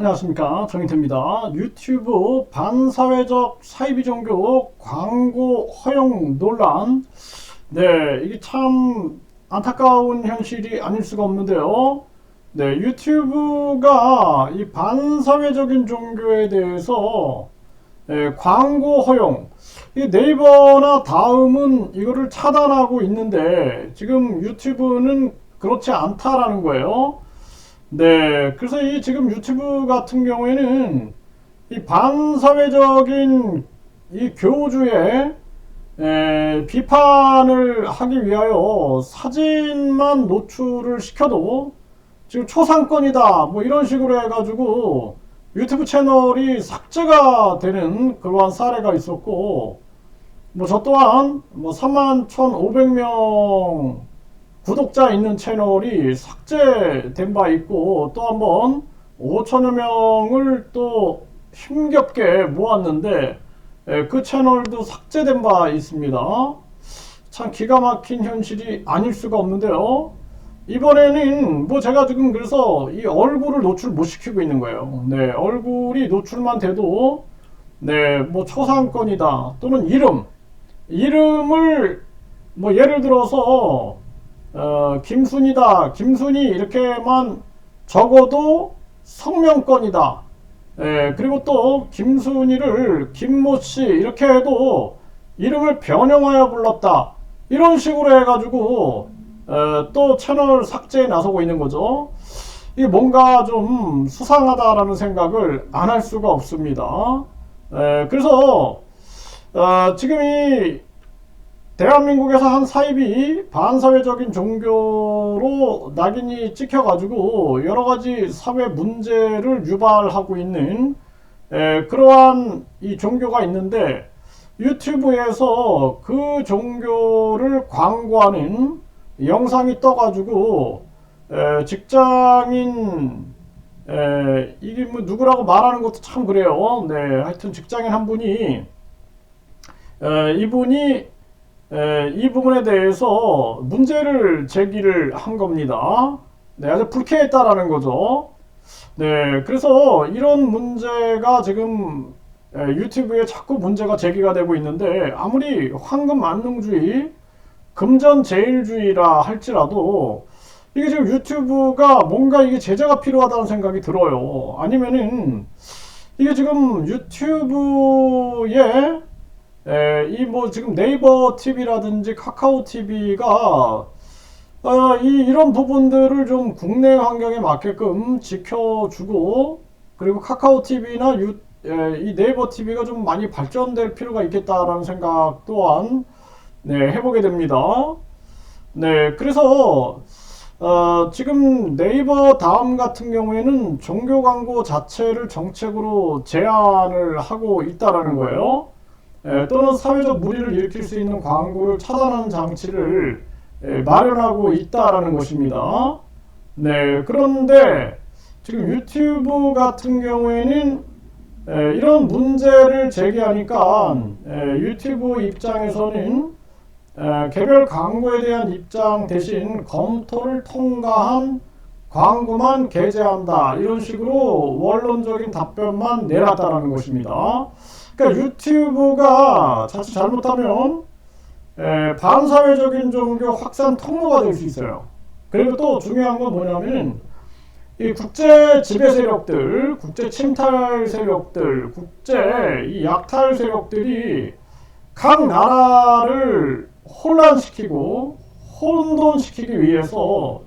안녕하십니까, 정인태입니다. 유튜브 반사회적 사이비 종교 광고 허용 논란. 네, 이게 참 안타까운 현실이 아닐 수가 없는데요. 네, 유튜브가 이 반사회적인 종교에 대해서 광고 허용, 이 네이버나 다음은 이거를 차단하고 있는데 지금 유튜브는 그렇지 않다라는 거예요. 네, 그래서 이 지금 유튜브 같은 경우에는 이 반사회적인 이 교주의 비판을 하기 위하여 사진만 노출을 시켜도 지금 초상권이다 뭐 이런 식으로 해가지고 유튜브 채널이 삭제가 되는 그러한 사례가 있었고, 뭐 저 또한 뭐 31,500명 구독자 있는 채널이 삭제된 바 있고, 또 한번 5천여 명을 또 힘겹게 모았는데 그 채널도 삭제된 바 있습니다. 참 기가 막힌 현실이 아닐 수가 없는데요. 이번에는 뭐 제가 지금 그래서 이 얼굴을 노출 못 시키고 있는 거예요. 네, 얼굴이 노출만 돼도 네, 뭐 초상권이다 또는 이름을 뭐 예를 들어서 김순이다, 김순이 이렇게만 적어도 성명권이다. 그리고 또 김순이를 김모씨 이렇게 해도 이름을 변형하여 불렀다. 이런 식으로 해가지고 또 채널 삭제에 나서고 있는 거죠. 이게 뭔가 좀 수상하다라는 생각을 안 할 수가 없습니다. 그래서 지금 이 대한민국에서 한 사입이 반사회적인 종교로 낙인이 찍혀가지고 여러가지 사회 문제를 유발하고 있는 그러한 이 종교가 있는데, 유튜브에서 그 종교를 광고하는 영상이 떠가지고 직장인 이게 뭐 누구라고 말하는 것도 참 그래요. 네, 하여튼 직장인 한 분이 이분이 이 부분에 대해서 문제를 제기를 한 겁니다. 네, 아주 불쾌했다라는 거죠. 네, 그래서 이런 문제가 지금 유튜브에 자꾸 문제가 제기가 되고 있는데, 아무리 황금 만능주의, 금전제일주의라 할지라도 이게 지금 유튜브가 뭔가 이게 제재가 필요하다는 생각이 들어요. 아니면은 이게 지금 유튜브에 이 뭐 지금 네이버 TV라든지 카카오 TV가 이런 부분들을 좀 국내 환경에 맞게끔 지켜주고, 그리고 카카오 TV나 이 네이버 TV가 좀 많이 발전될 필요가 있겠다라는 생각 또한 해보게 됩니다. 네, 그래서 지금 네이버 다음 같은 경우에는 종교 광고 자체를 정책으로 제한을 하고 있다라는 거예요. 또는 사회적 물의를 일으킬 수 있는 광고를 차단하는 장치를 마련하고 있다라는 것입니다. 네, 그런데 지금 유튜브 같은 경우에는 이런 문제를 제기하니까 유튜브 입장에서는 개별 광고에 대한 입장 대신 검토를 통과한 광고만 게재한다, 이런 식으로 원론적인 답변만 내놨다는 것입니다. 그러니까 유튜브가 자칫 잘못하면 반사회적인 종교 확산 통로가 될 수 있어요. 그리고 또 중요한 건 뭐냐면 이 국제 지배 세력들, 국제 침탈 세력들, 국제 이 약탈 세력들이 각 나라를 혼란시키고 혼돈시키기 위해서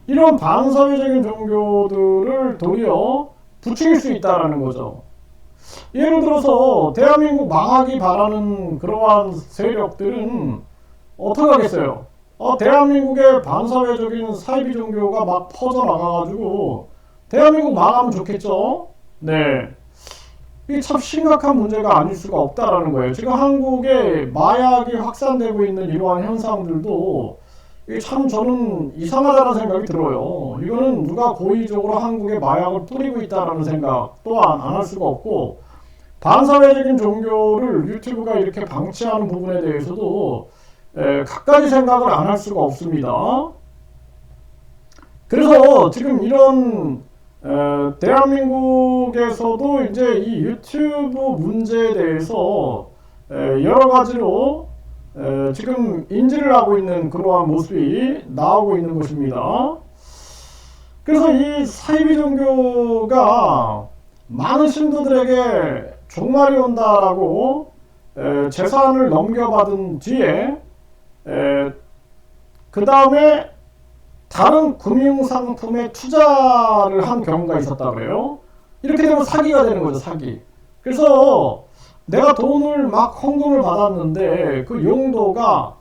이런 반사회적인 종교들을 도리어 부추길 수 있다는 거죠. 예를 들어서 대한민국 망하기 바라는 그러한 세력들은 어떻게 하겠어요? 대한민국의 반사회적인 사이비 종교가 막 퍼져나가가지고 대한민국 망하면 좋겠죠? 네. 이게 참 심각한 문제가 아닐 수가 없다라는 거예요. 지금 한국에 마약이 확산되고 있는 이러한 현상들도 이게 참 저는 이상하다는 생각이 들어요. 이거는 누가 고의적으로 한국에 마약을 뿌리고 있다라는 생각 또한 안 할 수가 없고, 반사회적인 종교를 유튜브가 이렇게 방치하는 부분에 대해서도 갖가지 생각을 안 할 수가 없습니다. 그래서 지금 이런 대한민국에서도 이제 이 유튜브 문제에 대해서 여러 가지로 지금 인지를 하고 있는 그러한 모습이 나오고 있는 것입니다. 그래서 이 사이비 종교가 많은 신도들에게 종말이 온다라고 재산을 넘겨받은 뒤에 그 다음에 다른 금융상품에 투자를 한 경우가 있었다 그래요. 이렇게 되면 사기가 되는 거죠, 사기. 그래서 내가 돈을 막 헌금을 받았는데 그 용도가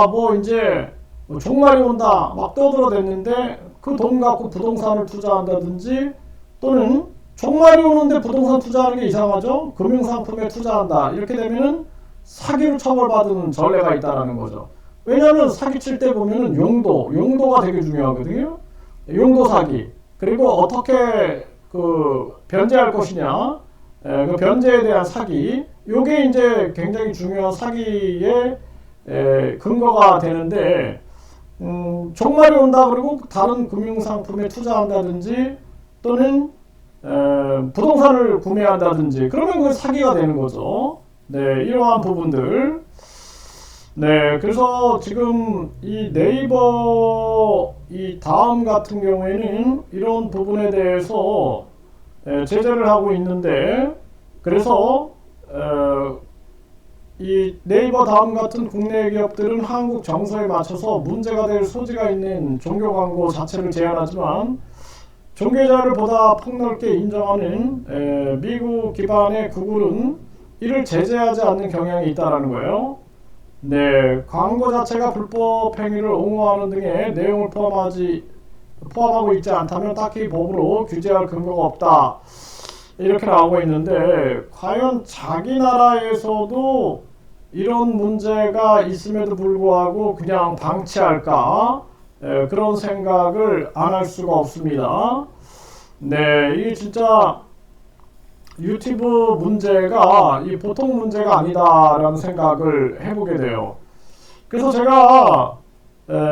뭐 이제 종말이 온다 막 떠들어댔는데 그 돈 갖고 부동산을 투자한다든지 또는 종말이 오는데 부동산 투자하는 게 이상하죠. 금융상품에 투자한다 이렇게 되면은 사기로 처벌받은 전례가 있다라는 거죠. 왜냐하면 사기칠 때 보면은 용도가 되게 중요하거든요. 용도 사기. 그리고 어떻게 그 변제할 것이냐, 그 변제에 대한 사기. 요게 이제 굉장히 중요한 사기의 근거가 되는데, 종말이 온다 그러고 다른 금융상품에 투자한다든지 또는 부동산을 구매한다든지 그러면 그게 사기가 되는 거죠. 네, 이러한 부분들. 네, 그래서 지금 이 네이버 이 다음 같은 경우에는 이런 부분에 대해서 제재를 하고 있는데, 그래서 이 네이버 다음 같은 국내 기업들은 한국 정서에 맞춰서 문제가 될 소지가 있는 종교 광고 자체를 제한하지만 종교자를 보다 폭넓게 인정하는 미국 기반의 구글은 이를 제재하지 않는 경향이 있다라는 거예요. 네, 광고 자체가 불법 행위를 옹호하는 등의 내용을 포함하고 있지 않다면 딱히 법으로 규제할 근거가 없다. 이렇게 나오고 있는데, 과연 자기 나라에서도 이런 문제가 있음에도 불구하고 그냥 방치할까? 그런 생각을 안 할 수가 없습니다. 네, 이게 진짜 유튜브 문제가 이 보통 문제가 아니다라는 생각을 해보게 돼요. 그래서 제가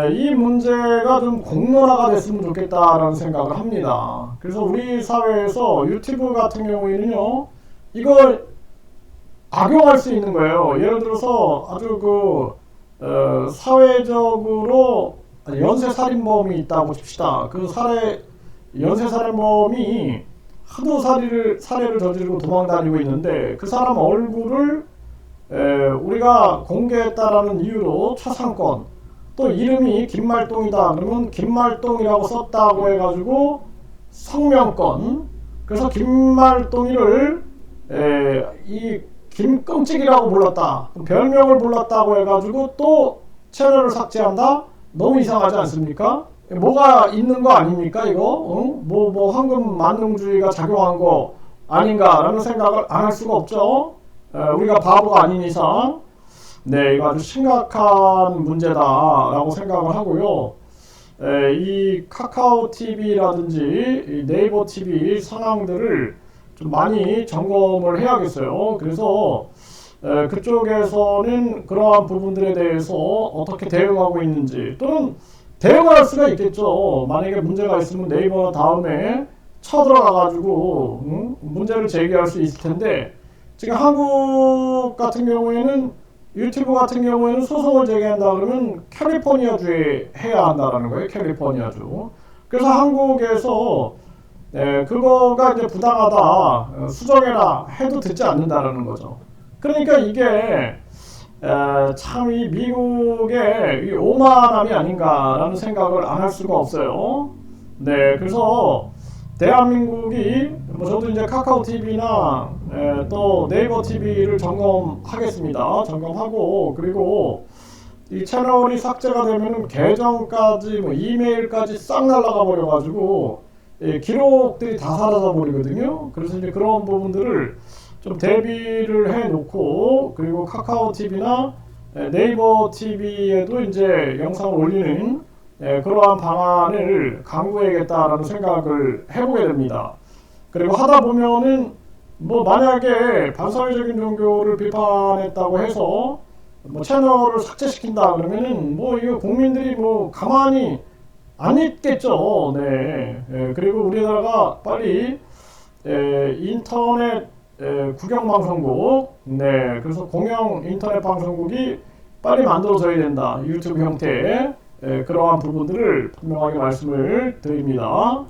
이 문제가 좀 공론화가 됐으면 좋겠다라는 생각을 합니다. 그래서 우리 사회에서 유튜브 같은 경우에는요, 이걸 악용할 수 있는 거예요. 예를 들어서 아주 사회적으로 연쇄살인범이 있다고 칩시다. 그 연쇄살인범이 하도 살해를 저지르고 도망다니고 있는데 그 사람 얼굴을 우리가 공개했다라는 이유로 초상권, 또 이름이 김말동이다 그러면 김말동이라고 썼다고 해가지고 성명권, 그래서 김말동이를 이 김끔찍이라고 불렀다, 별명을 불렀다고 해가지고 또 채널을 삭제한다? 너무 이상하지 않습니까? 뭐가 있는 거 아닙니까 이거? 뭐 황금 만능주의가 작용한 거 아닌가라는 생각을 안 할 수가 없죠. 우리가 바보가 아닌 이상. 네, 이거 아주 심각한 문제다라고 생각을 하고요. 이 카카오 TV라든지 이 네이버 TV 상황들을 좀 많이 점검을 해야겠어요. 그래서 그쪽에서는 그러한 부분들에 대해서 어떻게 대응하고 있는지, 또는 대응을 할 수가 있겠죠. 만약에 문제가 있으면 네이버 다음에 쳐들어가가지고 문제를 제기할 수 있을 텐데, 지금 한국 같은 경우에는 유튜브 같은 경우에는 소송을 제기한다 그러면 캘리포니아주에 해야 한다라는 거예요. 캘리포니아주. 그래서 한국에서 그거가 이제 부당하다, 수정해라 해도 듣지 않는다라는 거죠. 그러니까 이게 참 이 미국의 이 오만함이 아닌가라는 생각을 안 할 수가 없어요. 네, 그래서 대한민국이 저도 이제 카카오 TV나 또 네이버 TV를 점검하겠습니다. 점검하고, 그리고 이 채널이 삭제가 되면은 계정까지 이메일까지 싹 날아가 버려가지고 기록들이 다 사라져 버리거든요. 그래서 이제 그런 부분들을 좀 대비를 해 놓고, 그리고 카카오 TV나 네이버 TV에도 이제 영상을 올리는 그러한 방안을 강구해야겠다라는 생각을 해보게 됩니다. 그리고 하다 보면은 만약에 반사회적인 종교를 비판했다고 해서 채널을 삭제시킨다 그러면은 이거 국민들이 가만히 안 있겠죠. 네. 그리고 우리나라가 빨리 인터넷 국영 방송국, 네, 그래서 공영 인터넷 방송국이 빨리 만들어져야 된다. 유튜브 형태의 그러한 부분들을 분명하게 말씀을 드립니다.